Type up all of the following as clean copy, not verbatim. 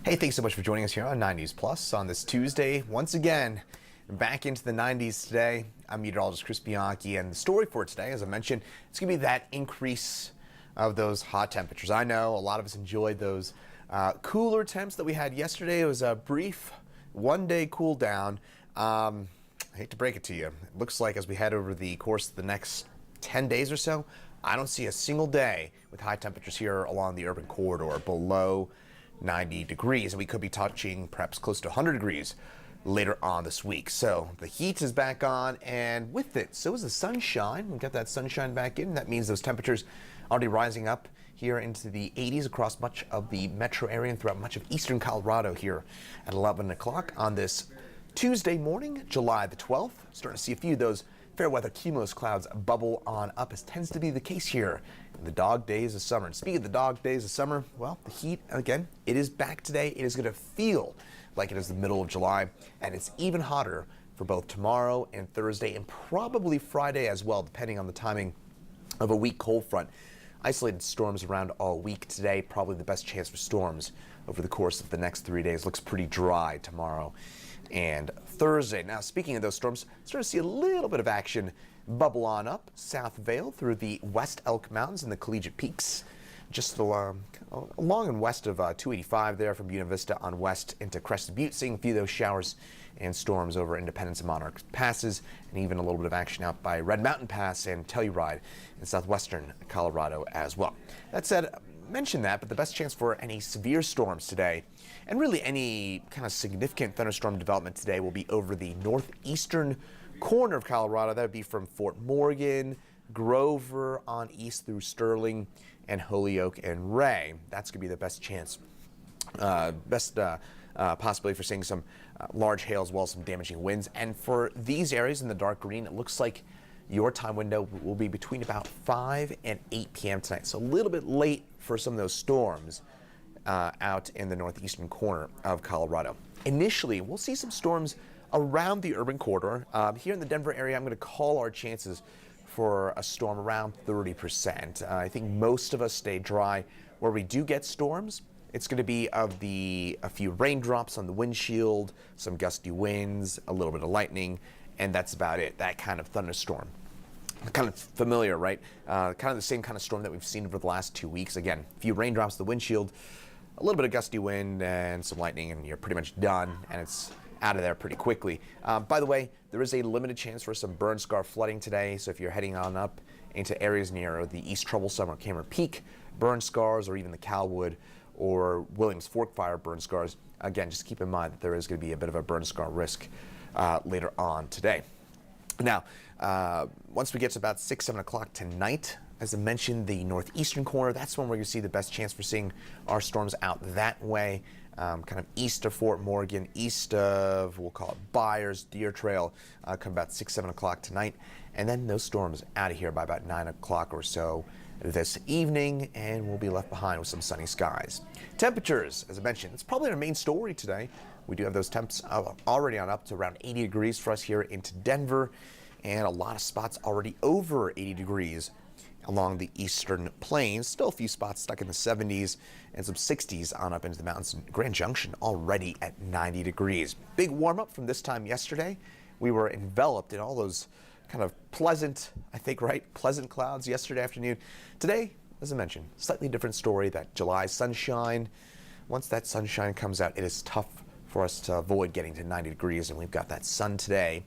Hey, thanks so much for joining us here on 90s Plus on this Tuesday. Once again, back into the 90s today. I'm meteorologist Chris Bianchi, and the story for today, as I mentioned, it's going to be that increase of those hot temperatures. I know a lot of us enjoyed those cooler temps that we had yesterday. It was a brief one-day cool down. I hate to break it to you. It looks like as we head over the course of the next 10 days or so, I don't see a single day with high temperatures here along the urban corridor below 90 degrees, and we could be touching perhaps close to 100 degrees later on this week. So the heat is back on, and with it, so is the sunshine. We've got that sunshine back in. That means those temperatures already rising up here into the 80s across much of the metro area and throughout much of eastern Colorado here at 11 o'clock on this Tuesday morning, July the 12th. Starting to see a few of those fair weather cumulus clouds bubble on up, as tends to be the case here in the dog days of summer. And speaking of the dog days of summer, well, the heat, again, it is back today. It is going to feel like it is the middle of July, and it's even hotter for both tomorrow and Thursday, and probably Friday as well, depending on the timing of a weak cold front. Isolated storms around all week today. Probably the best chance for storms over the course of the next 3 days. Looks pretty dry tomorrow and Thursday. Now, speaking of those storms, starting to see a little bit of action bubble on up South Vale through the West Elk Mountains and the Collegiate Peaks, just along and west of 285 there from Buena Vista on west into Crested Butte. Seeing a few of those showers and storms over Independence and Monarch Passes, and even a little bit of action out by Red Mountain Pass and Telluride in southwestern Colorado as well. That said, mention that, but the best chance for any severe storms today, and really any kind of significant thunderstorm development today, will be over the northeastern corner of Colorado. That would be from Fort Morgan, Grover on east through Sterling, and Holyoke and Ray. That's going to be the best chance, possibly for seeing some large hail as well as some damaging winds. And for these areas in the dark green, it looks like your time window will be between about 5 and 8 p.m. tonight. So a little bit late for some of those storms out in the northeastern corner of Colorado. Initially, we'll see some storms around the urban corridor. Here in the Denver area, I'm going to call our chances for a storm around 30%. I think most of us stay dry. Where we do get storms, it's going to be a few raindrops on the windshield, some gusty winds, a little bit of lightning, and that's about it. That kind of thunderstorm. Kind of familiar, right? Kind of the same kind of storm that we've seen over the last 2 weeks. Again, a few raindrops, the windshield, a little bit of gusty wind, and some lightning, and you're pretty much done, and it's out of there pretty quickly. By the way, there is a limited chance for some burn scar flooding today, so if you're heading on up into areas near the East Troublesome or Cameron Peak burn scars, or even the Calwood or Williams Fork fire burn scars, again, just keep in mind that there is going to be a bit of a burn scar risk later on today. Now, once we get to about 6, 7 o'clock tonight, as I mentioned, the northeastern corner, that's when we're going to see the best chance for seeing our storms out that way, kind of east of Fort Morgan, east of, we'll call it Byers, Deer Trail, come about 6, 7 o'clock tonight. And then those storms out of here by about 9 o'clock or so this evening, and we'll be left behind with some sunny skies. Temperatures, as I mentioned, it's probably our main story today. We do have those temps already on up to around 80 degrees for us here into Denver, and a lot of spots already over 80 degrees along the eastern plains. Still a few spots stuck in the 70s and some 60s on up into the mountains. Grand Junction already at 90 degrees. Big warm up from this time yesterday. We were enveloped in all those kind of pleasant, I think, right, pleasant clouds yesterday afternoon. Today, as I mentioned, slightly different story. That July sunshine. Once that sunshine comes out, it is tough for us to avoid getting to 90 degrees, and we've got that sun today,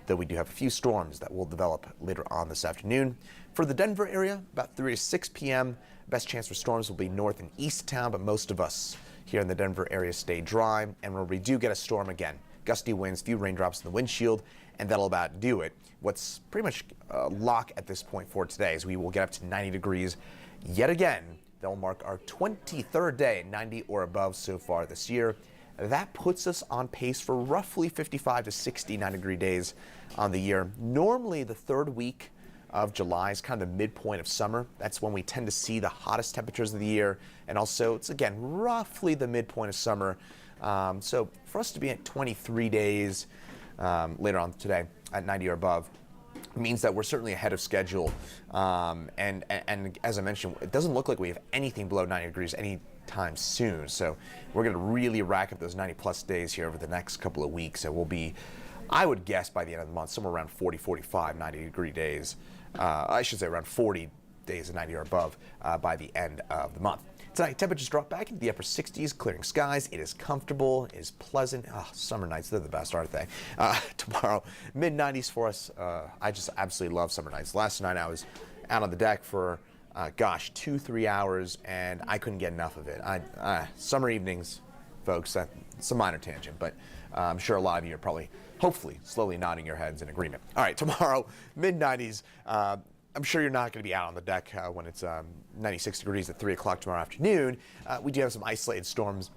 though we do have a few storms that will develop later on this afternoon. For the Denver area, about 3 to 6 p.m., best chance for storms will be north and east of town, but most of us here in the Denver area stay dry, and where we do get a storm again, gusty winds, few raindrops in the windshield, and that'll about do it. What's pretty much a lock at this point for today is we will get up to 90 degrees yet again. That will mark our 23rd day at 90 or above so far this year. That puts us on pace for roughly 55 to 69 degree days on the year. Normally, the third week of July is kind of the midpoint of summer. That's when we tend to see the hottest temperatures of the year. And also, it's, again, roughly the midpoint of summer. So for us to be at 23 days later on today at 90 or above, means that we're certainly ahead of schedule. And as I mentioned, it doesn't look like we have anything below 90 degrees anytime soon. So we're going to really rack up those 90-plus days here over the next couple of weeks. And we'll be, I would guess, by the end of the month, somewhere around 40, 45, 90-degree days. I should say around 40 days of 90 or above by the end of the month. Tonight, temperatures drop back into the upper 60s, clearing skies. It is comfortable, it is pleasant. Oh, summer nights, they're the best, aren't they? Tomorrow, mid-90s for us. I just absolutely love summer nights. Last night, I was out on the deck for, 2-3 hours, and I couldn't get enough of it. Summer evenings, folks, it's a minor tangent, but I'm sure a lot of you are probably, hopefully, slowly nodding your heads in agreement. All right, tomorrow, mid-90s. I'm sure you're not going to be out on the deck when it's 96 degrees at 3 o'clock tomorrow afternoon. We do have some isolated storms,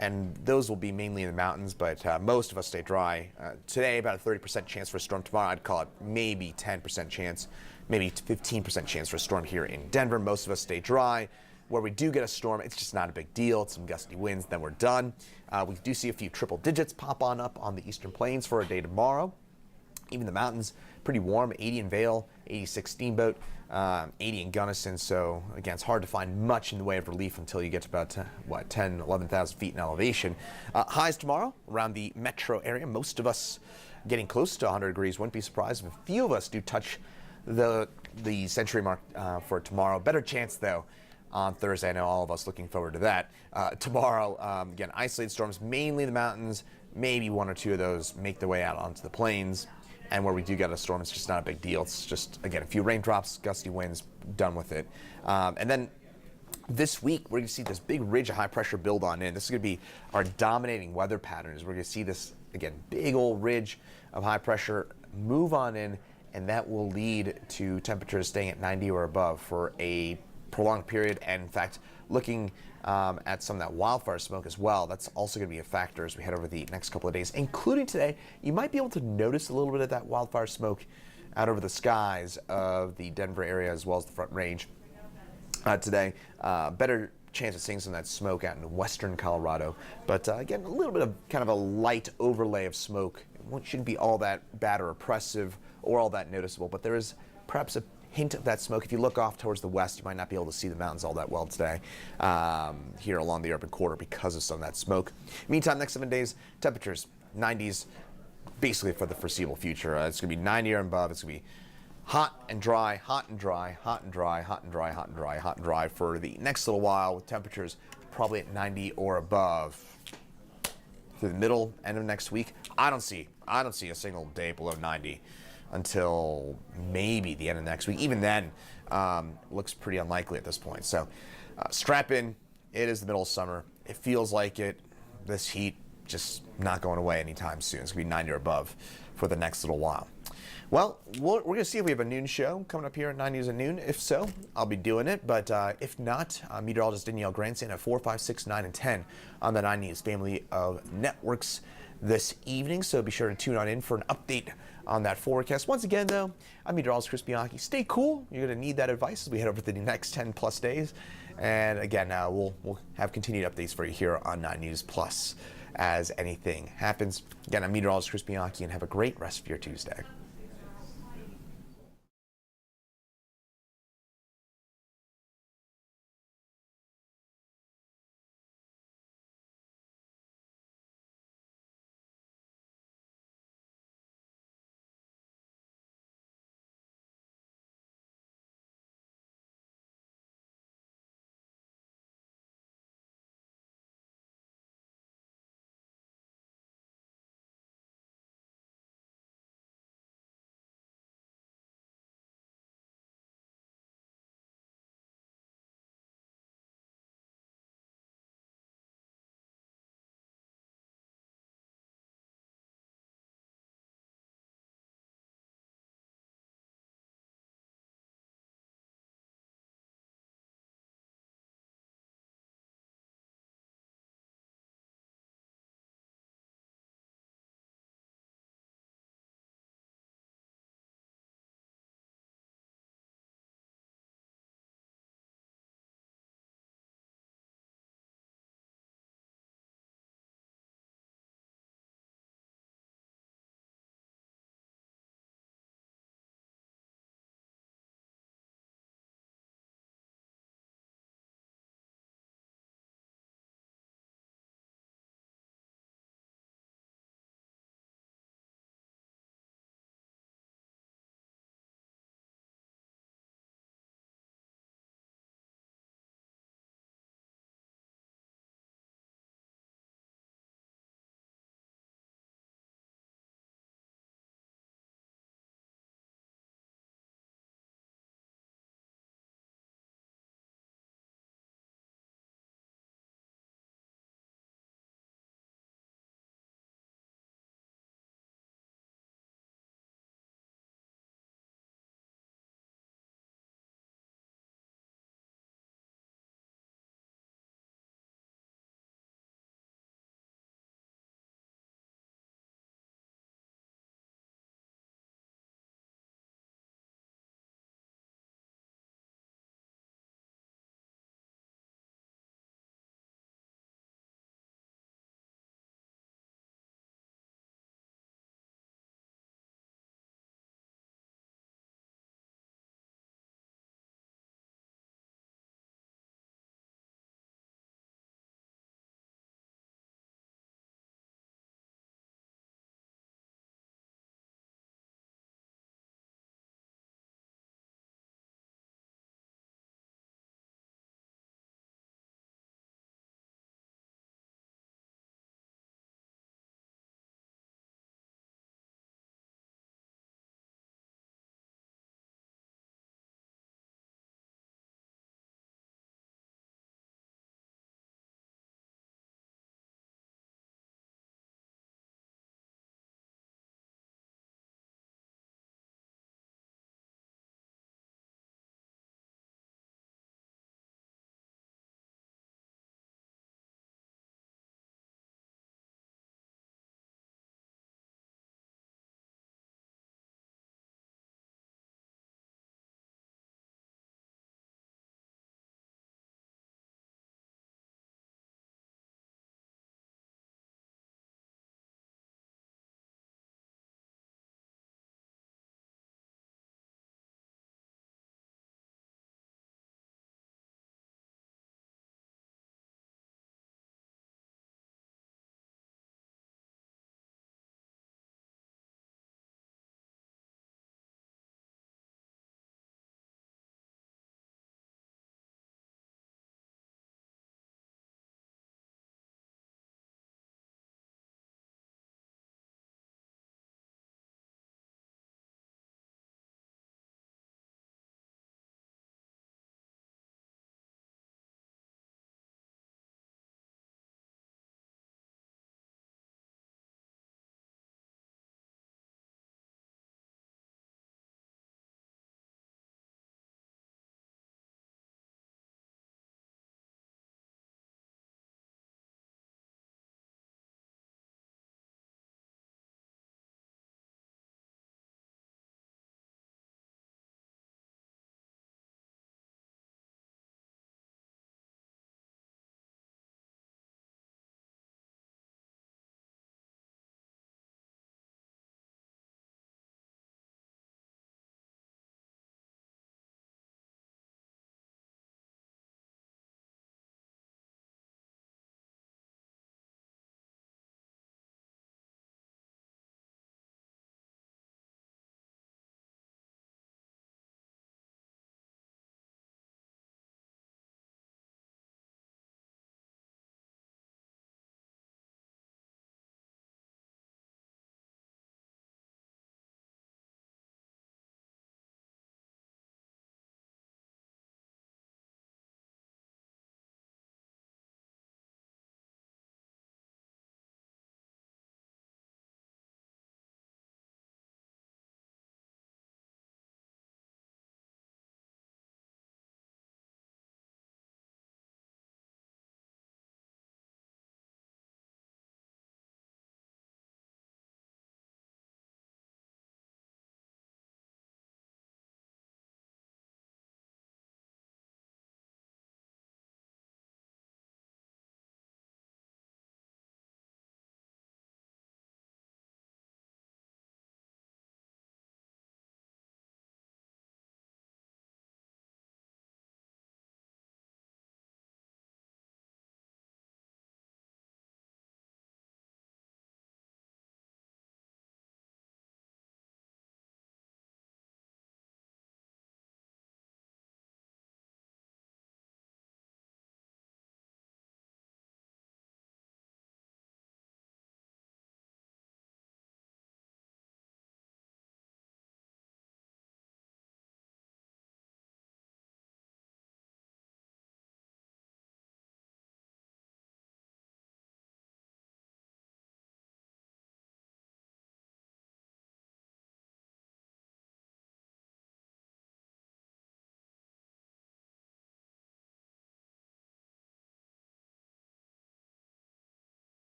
and those will be mainly in the mountains, but most of us stay dry. Today, about a 30% chance for a storm. Tomorrow, I'd call it maybe 10% chance, maybe 15% chance for a storm here in Denver. Most of us stay dry. Where we do get a storm, it's just not a big deal. It's some gusty winds, then we're done. We do see a few triple digits pop on up on the eastern plains for a day tomorrow. Even the mountains, pretty warm, 80 in Vail, 86 Steamboat, 80 in Gunnison. So, again, it's hard to find much in the way of relief until you get to about, 10, 11,000 feet in elevation. Highs tomorrow around the metro area. Most of us getting close to 100 degrees. Wouldn't be surprised if a few of us do touch the century mark for tomorrow. Better chance, though, on Thursday. I know all of us looking forward to that. Tomorrow, again, isolated storms, mainly the mountains. Maybe one or two of those make their way out onto the plains. And where we do get a storm, it's just not a big deal. It's just, again, a few raindrops, gusty winds, done with it. And then this week, we're going to see this big ridge of high pressure build on in. This is going to be our dominating weather patterns. We're going to see this, again, big old ridge of high pressure move on in, and that will lead to temperatures staying at 90 or above for a prolonged period. And in fact, looking at some of that wildfire smoke as well, that's also going to be a factor as we head over the next couple of days, including today. You might be able to notice a little bit of that wildfire smoke out over the skies of the Denver area as well as the Front Range today. Better chance of seeing some of that smoke out in western Colorado. But again, a little bit of kind of a light overlay of smoke. It shouldn't be all that bad or oppressive or all that noticeable, but there is perhaps a hint of that smoke. If you look off towards the west, you might not be able to see the mountains all that well today here along the urban corridor because of some of that smoke. Meantime, next 7 days, temperatures 90s basically for the foreseeable future. It's going to be 90 or above. It's going to be hot and dry, hot and dry, hot and dry, hot and dry, hot and dry, hot and dry for the next little while, with temperatures probably at 90 or above through the middle, end of next week. I don't see a single day below 90 until maybe the end of next week. Even then, looks pretty unlikely at this point. So strap in. It is the middle of summer. It feels like it. This heat just not going away anytime soon. It's going to be 90 or above for the next little while. Well, we're going to see if we have a noon show coming up here at 90s at noon. If so, I'll be doing it. But if not, meteorologist Danielle Grandstand at 4, 5, 6, 9, and 10 on the 9 News family of networks this evening. So be sure to tune on in for an update on that forecast. Once again, though, I'm meteorologist Chris Bianchi. Stay cool. You're going to need that advice as we head over the next 10 plus days. And again, we'll have continued updates for you here on 9 News Plus as anything happens. Again, I'm meteorologist Chris Bianchi, and have a great rest of your Tuesday.